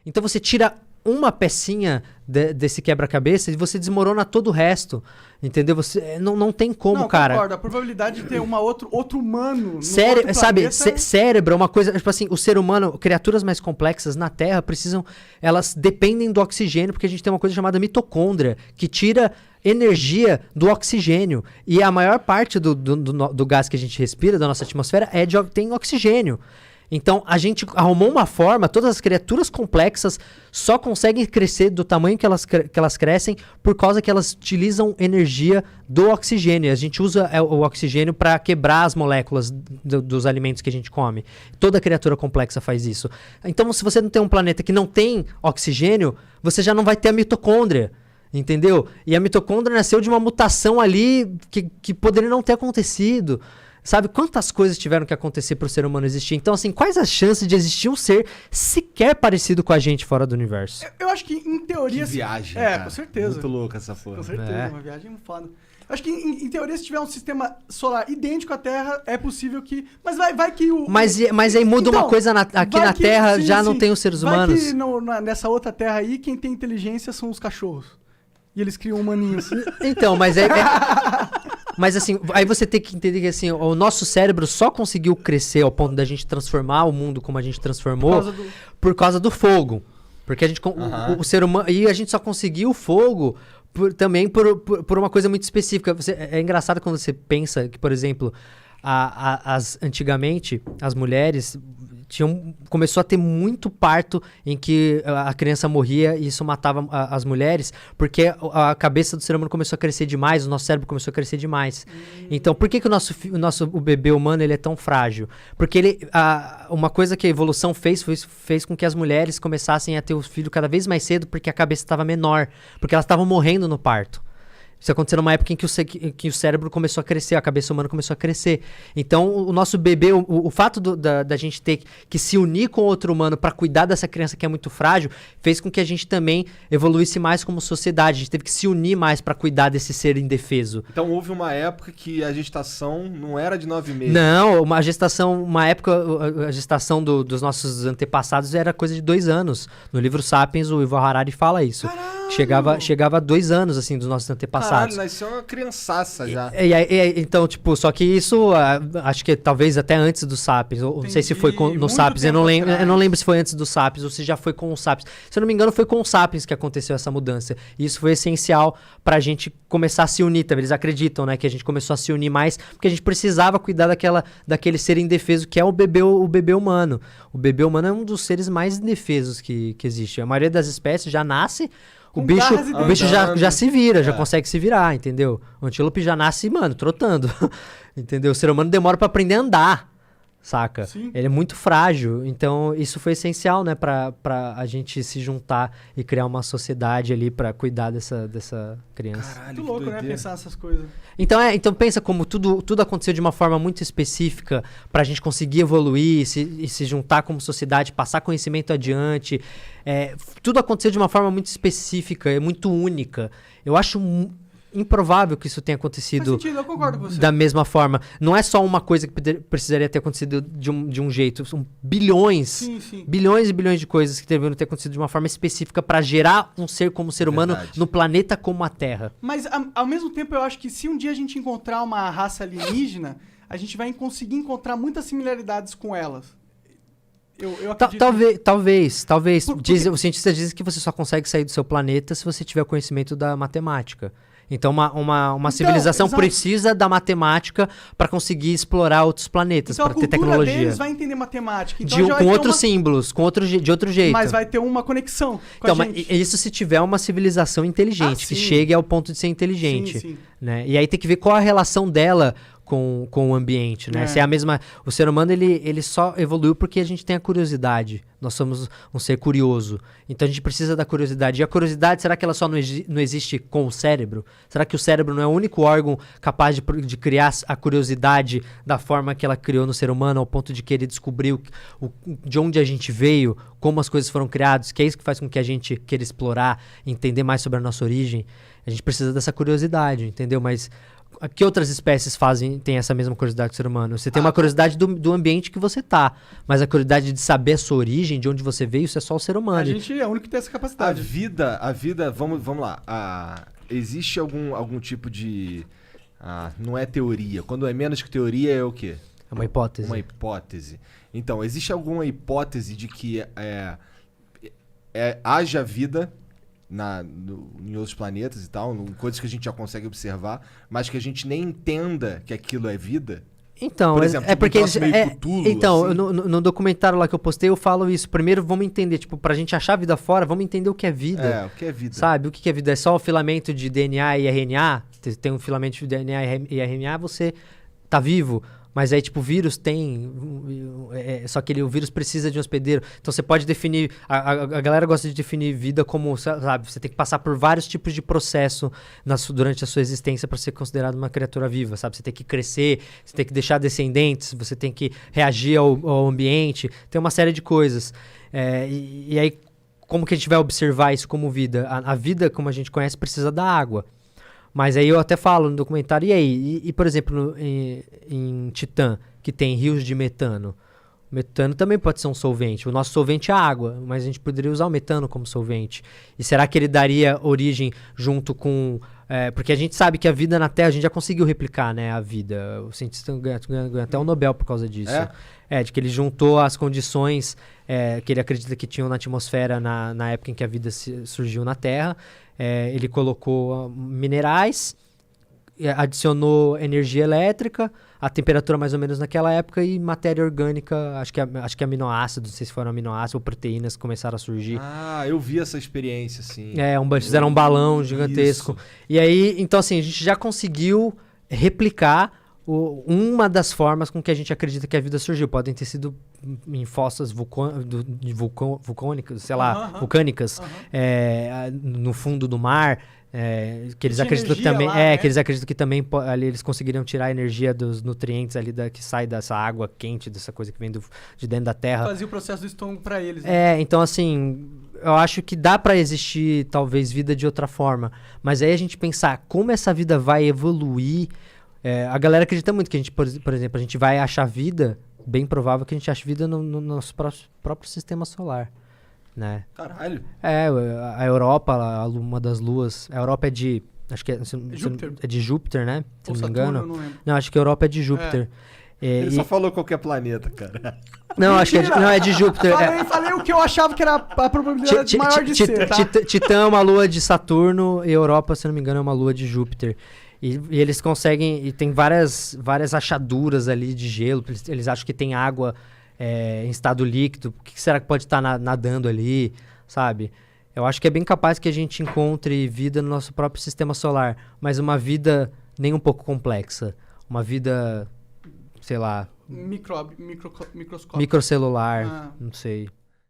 Então você tira uma pecinha desse quebra-cabeça e você desmorona todo o resto. Entendeu? Você, não tem como, cara. Concordo. A probabilidade de ter outro humano no Sabe, planeta... cérebro é uma coisa... Tipo assim, o ser humano, criaturas mais complexas na Terra elas dependem do oxigênio, porque a gente tem uma coisa chamada mitocôndria, que tira energia do oxigênio. E a maior parte do gás que a gente respira, da nossa atmosfera, tem oxigênio. Então, a gente arrumou uma forma, todas as criaturas complexas só conseguem crescer do tamanho que elas crescem por causa que elas utilizam energia do oxigênio. A gente usa o oxigênio para quebrar as moléculas dos alimentos que a gente come. Toda criatura complexa faz isso. Então, se você não tem um planeta que não tem oxigênio, você já não vai ter a mitocôndria. Entendeu? E a mitocôndria nasceu de uma mutação ali que poderia não ter acontecido. Sabe quantas coisas tiveram que acontecer para o ser humano existir? Então, assim, quais as chances de existir um ser sequer parecido com a gente fora do universo? Eu acho que, em teoria... Que viagem, cara. Com certeza. Muito louca essa porra. Com certeza, uma viagem foda. Eu acho que, em teoria, se tiver um sistema solar idêntico à Terra, é possível que... Mas vai que o... Mas aí muda uma coisa aqui na Terra, não tem os seres humanos. Vai que nessa outra Terra aí, quem tem inteligência são os cachorros. E eles criam humaninhos. Então, mas mas assim, aí você tem que entender que assim, o nosso cérebro só conseguiu crescer ao ponto da gente transformar o mundo como a gente transformou por causa do fogo. Porque a gente, o ser humano... E a gente só conseguiu o fogo também por uma coisa muito específica. É engraçado quando você pensa que, por exemplo, antigamente, as mulheres... começou a ter muito parto em que a criança morria e isso matava as mulheres, porque a cabeça do ser humano começou a crescer demais, o nosso cérebro começou a crescer demais. Então, por que o bebê humano ele é tão frágil? Porque uma coisa que a evolução fez com que as mulheres começassem a ter os filhos cada vez mais cedo, porque a cabeça estava menor, porque elas estavam morrendo no parto. Isso aconteceu numa época em que o cérebro começou a crescer, a cabeça humana começou a crescer. Então, o nosso bebê, o fato da gente ter que se unir com outro humano para cuidar dessa criança que é muito frágil, fez com que a gente também evoluísse mais como sociedade. A gente teve que se unir mais para cuidar desse ser indefeso. Então, houve uma época que a gestação não era de 9 meses. Não, a gestação dos nossos antepassados era coisa de 2 anos. No livro Sapiens, o Yuval Harari fala isso. Caralho! Chegava a 2 anos, assim, dos nossos antepassados. Caralho, nasceu uma criançaça já. Então, tipo, só que isso, acho que talvez até antes do Sapiens, ou não sei se foi no Sapiens, eu não lembro se foi antes do Sapiens ou se já foi com o Sapiens. Se eu não me engano, foi com o Sapiens que aconteceu essa mudança. E isso foi essencial pra gente começar a se unir também. Eles acreditam, né, que a gente começou a se unir mais, porque a gente precisava cuidar daquele ser indefeso que é o bebê humano. O bebê humano é um dos seres mais indefesos que existe. A maioria das espécies já nasce... O bicho já se vira, já consegue se virar, entendeu? O antílope já nasce, mano, trotando. Entendeu? O ser humano demora pra aprender a andar, saca? Sim. Ele é muito frágil. Então, isso foi essencial, né? Pra a gente se juntar e criar uma sociedade ali pra cuidar dessa criança. Caralho, Muito louco, né? Pensar nessas coisas. Então pensa como tudo aconteceu de uma forma muito específica pra gente conseguir evoluir e se juntar como sociedade, passar conhecimento adiante. Tudo aconteceu de uma forma muito específica, muito única. Eu acho improvável que isso tenha acontecido. Faz sentido, eu concordo com você. Da mesma forma. Não é só uma coisa que precisaria ter acontecido de um jeito. São bilhões, sim. bilhões e bilhões de coisas que deveriam ter acontecido de uma forma específica para gerar um ser como ser humano no planeta como a Terra. Mas, ao mesmo tempo, eu acho que se um dia a gente encontrar uma raça alienígena, a gente vai conseguir encontrar muitas similaridades com elas. Eu acredito. Talvez. Os cientistas dizem que você só consegue sair do seu planeta se você tiver conhecimento da matemática. Então, uma civilização precisa da matemática para conseguir explorar outros planetas, para ter tecnologia. Deles vai entender matemática. Então com outros símbolos, de outro jeito. Mas vai ter uma conexão com a gente. Mas isso se tiver uma civilização inteligente, que chegue ao ponto de ser inteligente. Sim. Né? E aí tem que ver qual a relação dela com o ambiente, né? Se é a mesma... O ser humano, ele só evoluiu porque a gente tem a curiosidade. Nós somos um ser curioso. Então a gente precisa da curiosidade. E a curiosidade, será que ela só não existe com o cérebro? Será que o cérebro não é o único órgão capaz de criar a curiosidade da forma que ela criou no ser humano, ao ponto de querer descobrir de onde a gente veio, como as coisas foram criadas, que é isso que faz com que a gente queira explorar, entender mais sobre a nossa origem? A gente precisa dessa curiosidade, entendeu? Mas Que outras espécies tem essa mesma curiosidade que o ser humano? Você tem uma curiosidade do ambiente que você tá, mas a curiosidade de saber a sua origem, de onde você veio, isso é só o ser humano. A gente é o único que tem essa capacidade. A vida, vamos lá. Existe algum tipo de... não é teoria. Quando é menos que teoria, é o quê? É uma hipótese. Uma hipótese. Então, existe alguma hipótese de que haja vida em outros planetas e tal, coisas que a gente já consegue observar, mas que a gente nem entenda que aquilo é vida? Então, por exemplo, porque Cthulhu, então, assim. no documentário lá que eu postei, eu falo isso. Primeiro, vamos entender, tipo, pra gente achar a vida fora, vamos entender o que é vida. O que é vida. Sabe? O que é vida? É só o filamento de DNA e RNA? Tem um filamento de DNA e RNA, você tá vivo. Mas aí, tipo, o vírus tem... só que o vírus precisa de um hospedeiro. Então, você pode definir... A galera gosta de definir vida como, sabe? Você tem que passar por vários tipos de processo durante a sua existência para ser considerado uma criatura viva, sabe? Você tem que crescer, você tem que deixar descendentes, você tem que reagir ao ambiente. Tem uma série de coisas. E aí, como que a gente vai observar isso como vida? A vida, como a gente conhece, precisa da água. Mas aí eu até falo no documentário, e aí? E por exemplo, em Titã, que tem rios de metano. O metano também pode ser um solvente. O nosso solvente é a água, mas a gente poderia usar o metano como solvente. E será que ele daria origem junto com... porque a gente sabe que a vida na Terra, a gente já conseguiu replicar, né, a vida. O cientista ganhou até um Nobel por causa disso. De que ele juntou as condições que ele acredita que tinham na atmosfera na época em que a vida surgiu na Terra. Ele colocou minerais, adicionou energia elétrica, a temperatura mais ou menos naquela época e matéria orgânica, acho que aminoácidos, não sei se foram aminoácidos ou proteínas que começaram a surgir. Eu vi essa experiência, sim. Fizeram um balão gigantesco. Isso. E aí, então assim, a gente já conseguiu replicar uma das formas com que a gente acredita que a vida surgiu. Podem ter sido em fossas vulcânicas, sei lá, vulcânicas, no fundo do mar, que eles acreditam que também, que eles acreditam que também ali eles conseguiriam tirar a energia dos nutrientes ali que sai dessa água quente, dessa coisa que vem de dentro da terra. Fazia o processo do estômago para eles. Né? Então assim, eu acho que dá para existir talvez vida de outra forma, mas aí a gente pensar como essa vida vai evoluir. A galera acredita muito que a gente, por exemplo, a gente vai achar vida, bem provável que a gente ache vida no nosso próprio sistema solar, né? Caralho. A Europa, uma das luas, a Europa acho que Júpiter. É de Júpiter, né? Se Ou não me Saturno, engano. eu não lembro. Não, acho que a Europa é de Júpiter. Ele só falou qualquer planeta, cara. Não, acho que é de Júpiter. Falei o que eu achava que era a probabilidade maior de ser, tá? Titã é uma lua de Saturno e Europa, se não me engano, é uma lua de Júpiter. E eles conseguem... E tem várias achaduras ali de gelo. Eles acham que tem água em estado líquido. O que será que pode estar nadando ali, sabe? Eu acho que é bem capaz que a gente encontre vida no nosso próprio sistema solar. Mas uma vida nem um pouco complexa. Uma vida, sei lá... Microscópica. Microcelular, não sei.